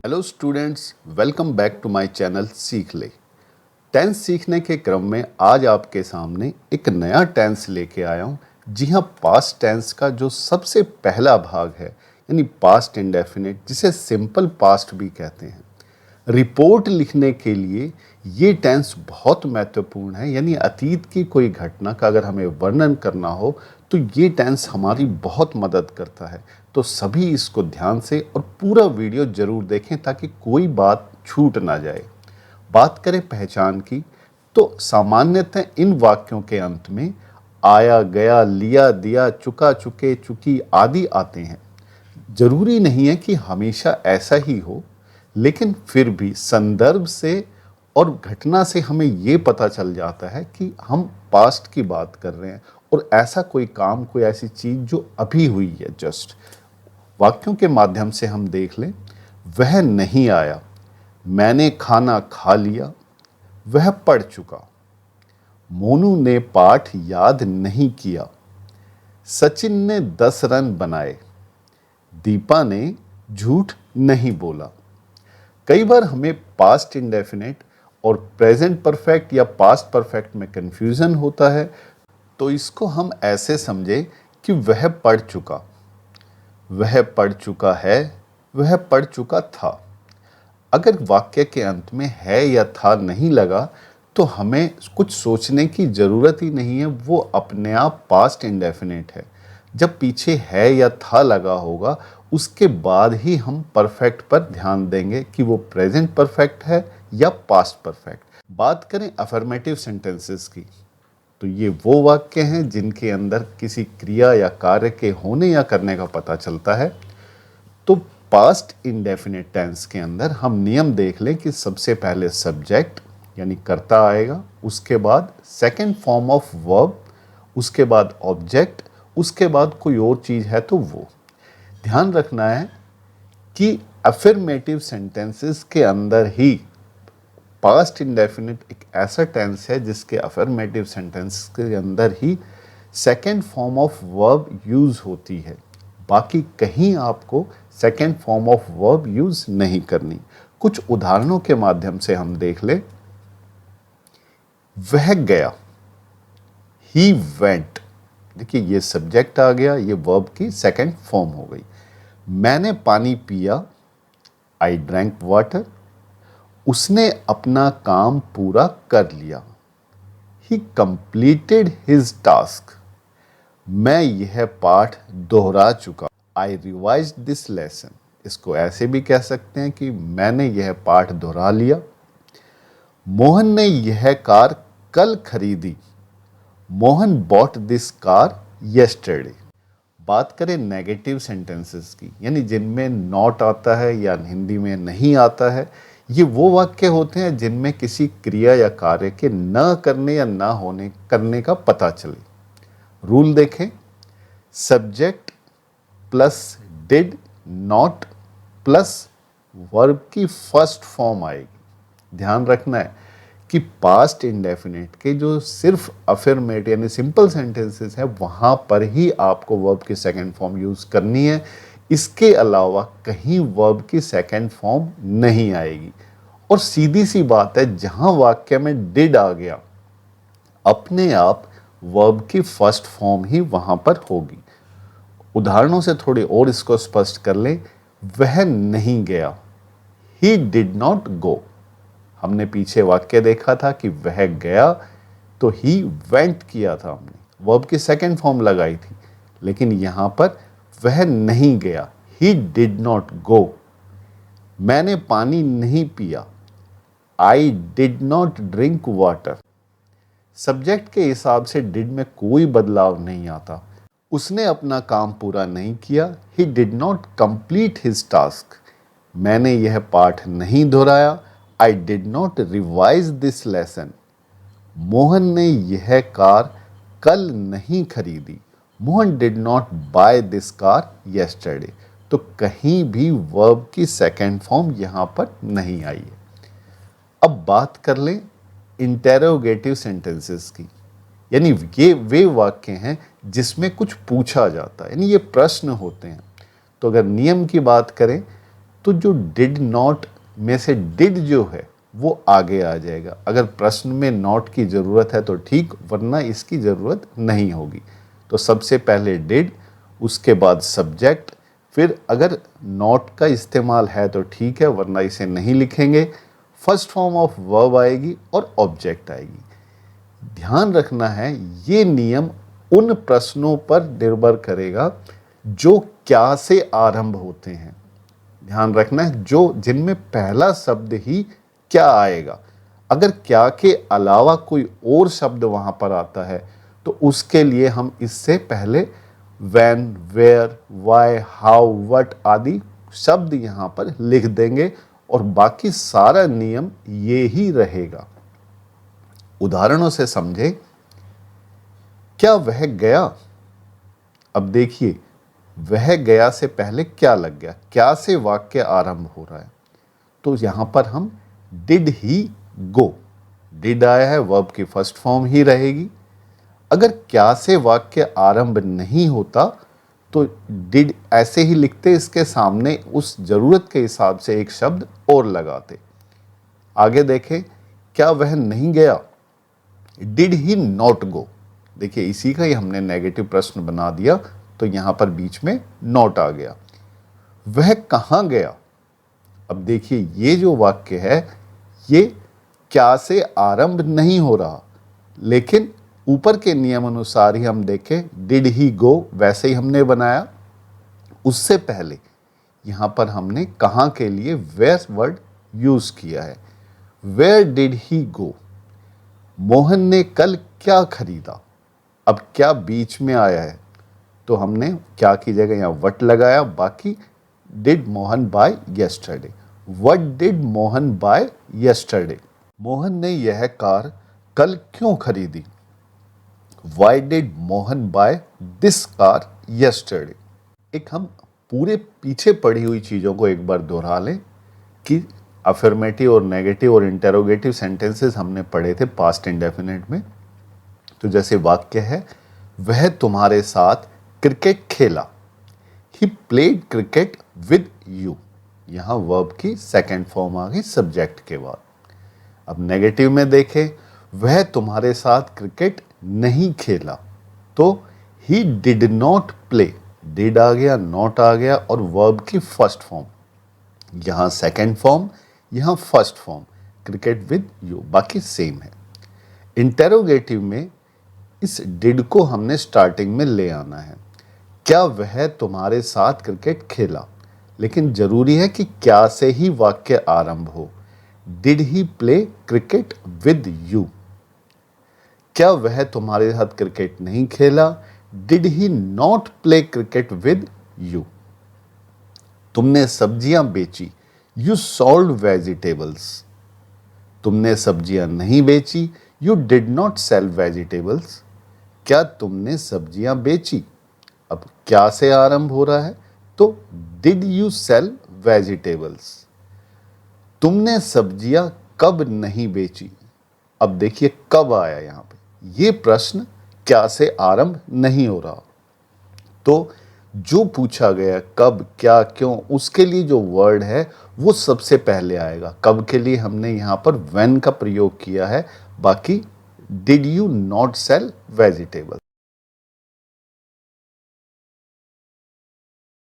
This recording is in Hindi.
Hello students, welcome back to my channel सीख ले। टेंस सीखने के क्रम में आज आपके सामने एक नया टेंस लेके आया हूँ। जी हाँ, पास्ट टेंस का जो सबसे पहला भाग है, यानी पास्ट इंडेफिनिट, जिसे सिंपल पास्ट भी कहते हैं। रिपोर्ट लिखने के लिए ये टेंस बहुत महत्वपूर्ण है, यानी अतीत की कोई घटना का अगर हमें वर्णन करना हो तो ये टेंस हमारी बहुत मदद करता है। तो सभी इसको ध्यान से और पूरा वीडियो जरूर देखें ताकि कोई बात छूट ना जाए। बात करें पहचान की, तो सामान्यतः इन वाक्यों के अंत में आया, गया, लिया, दिया, चुका, चुके, चुकी आदि आते हैं। जरूरी नहीं है कि हमेशा ऐसा ही हो, लेकिन फिर भी संदर्भ से और घटना से हमें ये पता चल जाता है कि हम पास्ट की बात कर रहे हैं और ऐसा कोई काम, कोई ऐसी चीज जो अभी हुई है जस्ट। वाक्यों के माध्यम से हम देख लें। वह नहीं आया, मैंने खाना खा लिया, वह पढ़ चुका, मोनू ने पाठ याद नहीं किया, सचिन ने 10 रन बनाए, दीपा ने झूठ नहीं बोला। कई बार हमें पास्ट इंडेफिनिट और प्रेजेंट परफेक्ट या पास्ट परफेक्ट में कंफ्यूजन होता है, तो इसको हम ऐसे समझे कि वह पढ़ चुका, वह पढ़ चुका है, वह पढ़ चुका था। अगर वाक्य के अंत में है या था नहीं लगा तो हमें कुछ सोचने की जरूरत ही नहीं है, वो अपने आप पास्ट इंडेफिनिट है। जब पीछे है या था लगा होगा उसके बाद ही हम परफेक्ट पर ध्यान देंगे कि वो प्रेजेंट परफेक्ट है या पास्ट परफेक्ट। बात करें अफर्मेटिव सेंटेंसेस की, तो ये वो वाक्य हैं जिनके अंदर किसी क्रिया या कार्य के होने या करने का पता चलता है। तो पास्ट इंडेफिनिट टेंस के अंदर हम नियम देख लें कि सबसे पहले सब्जेक्ट यानी कर्ता आएगा, उसके बाद सेकंड फॉर्म ऑफ वर्ब, उसके बाद ऑब्जेक्ट, उसके बाद कोई और चीज है तो वो। ध्यान रखना है कि अफर्मेटिव सेंटेंसेस के अंदर ही पास्ट इंडेफिनिट एक ऐसा टेंस है जिसके अफर्मेटिव सेंटेंस के अंदर ही second form of verb use होती है। बाकी कहीं आपको second form of verb use नहीं करनी। कुछ उदाहरणों के माध्यम से हम देख ले। वह गया, ही वेंट, देखिए ये सब्जेक्ट आ गया, ये वर्ब की सेकंड फॉर्म हो गई। मैंने पानी पिया, आई ड्रैंक वाटर, उसने अपना काम पूरा कर लिया, ही कंप्लीटेड हिज टास्क, मैं यह पाठ दोहरा चुका, आई रिवाइज्ड दिस लेसन। इसको ऐसे भी कह सकते हैं कि मैंने यह पाठ दोहरा लिया। मोहन ने यह कार कल खरीदी, Mohan bought this car yesterday. बात करें नेगेटिव सेंटेंसेस की, यानी जिनमें नॉट आता है या हिंदी में नहीं आता है, ये वो वाक्य होते हैं जिनमें किसी क्रिया या कार्य के न करने या ना होने करने का पता चले। रूल देखें, subject plus did not plus verb की फर्स्ट फॉर्म आएगी। ध्यान रखना है कि पास्ट इंडेफिनिट के जो सिर्फ अफर्मेटिव यानी सिंपल सेंटेंसेस है वहां पर ही आपको वर्ब की सेकंड फॉर्म यूज करनी है। इसके अलावा कहीं वर्ब की सेकंड फॉर्म नहीं आएगी। और सीधी सी बात है, जहां वाक्य में डिड आ गया अपने आप वर्ब की फर्स्ट फॉर्म ही वहां पर होगी। उदाहरणों से थोड़ी और इसको स्पष्ट कर लें। वह नहीं गया, ही डिड नॉट गो। हमने पीछे वाक्य देखा था कि वह गया तो ही वेंट किया था, हमने वर्ब की सेकंड फॉर्म लगाई थी। लेकिन यहां पर वह नहीं गया, ही डिड नॉट गो। मैंने पानी नहीं पिया, आई did not drink water. Subject के हिसाब से डिड में कोई बदलाव नहीं आता। उसने अपना काम पूरा नहीं किया, he did not complete his task. मैंने यह पाठ नहीं दोहराया, I did not revise this lesson. Mohan ने यह कार कल नहीं खरीदी, Mohan did not buy this car yesterday. तो कहीं भी वर्ब की सेकंड फॉर्म यहां पर नहीं आई है। अब बात कर लें इंटेरोगेटिव सेंटेंसेस की, यानी ये वे वाक्य हैं जिसमें कुछ पूछा जाता है, यानी ये प्रश्न होते हैं। तो अगर नियम की बात करें तो जो डिड नॉट में से डिड जो है वो आगे आ जाएगा। अगर प्रश्न में नॉट की ज़रूरत है तो ठीक, वरना इसकी ज़रूरत नहीं होगी। तो सबसे पहले डिड, उसके बाद सब्जेक्ट, फिर अगर नॉट का इस्तेमाल है तो ठीक है, वरना इसे नहीं लिखेंगे। फर्स्ट फॉर्म ऑफ वर्ब आएगी और ऑब्जेक्ट आएगी। ध्यान रखना है ये नियम उन प्रश्नों पर निर्भर करेगा जो क्या से आरंभ होते हैं। ध्यान रखना है जो जिनमें पहला शब्द ही क्या आएगा। अगर क्या के अलावा कोई और शब्द वहां पर आता है तो उसके लिए हम इससे पहले when, where, why, how, what आदि शब्द यहां पर लिख देंगे और बाकी सारा नियम ये ही रहेगा। उदाहरणों से समझे। क्या वह गया? अब देखिए, वह गया से पहले क्या लग गया, क्या से वाक्य आरंभ हो रहा है, तो यहां पर हम डिड ही गो, डिड आया है, वर्ब की फर्स्ट फॉर्म ही रहेगी। अगर क्या से वाक्य आरंभ नहीं होता तो डिड ऐसे ही लिखते, इसके सामने उस जरूरत के हिसाब से एक शब्द और लगाते। आगे देखें, क्या वह नहीं गया? Did he not go. देखिए इसी का ही हमने नेगेटिव प्रश्न बना दिया, तो यहां पर बीच में नॉट आ गया। वह कहां गया? अब देखिए ये जो वाक्य है ये क्या से आरंभ नहीं हो रहा, लेकिन ऊपर के नियम अनुसार ही हम देखें, डिड ही गो वैसे ही हमने बनाया। उससे पहले यहां पर हमने कहां के लिए वेयर वर्ड यूज किया है। वेयर डिड ही गो? मोहन ने कल क्या खरीदा? अब क्या बीच में आया है तो हमने क्या की जगह यहां वट लगाया। बाकी did Mohan buy yesterday, what did Mohan buy yesterday? Mohan ने यह कार कल क्यों खरीदी? Why did Mohan buy this car yesterday? एक हम पूरे पीछे पढ़ी हुई चीज़ों को एक बार दोहरा लें कि अफर्मेटिव और नेगेटिव और इंटेरोगेटिव सेंटेंसेस हमने पढ़े थे पास्ट इंडेफिनिट में। तो जैसे वाक्य है, वह तुम्हारे साथ क्रिकेट खेला, he played cricket with you. यहाँ वर्ब की सेकेंड फॉर्म आ गई सब्जेक्ट के बाद। अब नेगेटिव में देखें, वह तुम्हारे साथ क्रिकेट नहीं खेला, तो he did not play, did आ गया, नॉट आ गया और वर्ब की फर्स्ट फॉर्म, यहां सेकेंड फॉर्म, यहां first form, cricket with you, बाकी सेम है। इंटेरोगेटिव में इस डिड को हमने स्टार्टिंग में ले आना है। क्या वह तुम्हारे साथ क्रिकेट खेला, लेकिन जरूरी है कि क्या से ही वाक्य आरंभ हो। Did he play cricket with you? क्या वह तुम्हारे साथ क्रिकेट नहीं खेला? Did he not play cricket with you? तुमने सब्जियां बेची, यू सोल्ड वेजिटेबल्स। तुमने सब्जियां नहीं बेची, you did not sell vegetables. क्या तुमने सब्जियां बेची? अब क्या से आरंभ हो रहा है तो डिड यू सेल वेजिटेबल्स? तुमने सब्जियां कब नहीं बेची? अब देखिए कब आया यहां पे, ये प्रश्न क्या से आरंभ नहीं हो रहा, तो जो पूछा गया कब, क्या, क्यों, उसके लिए जो वर्ड है वो सबसे पहले आएगा। कब के लिए हमने यहां पर व्हेन का प्रयोग किया है। बाकी did you not sell vegetable,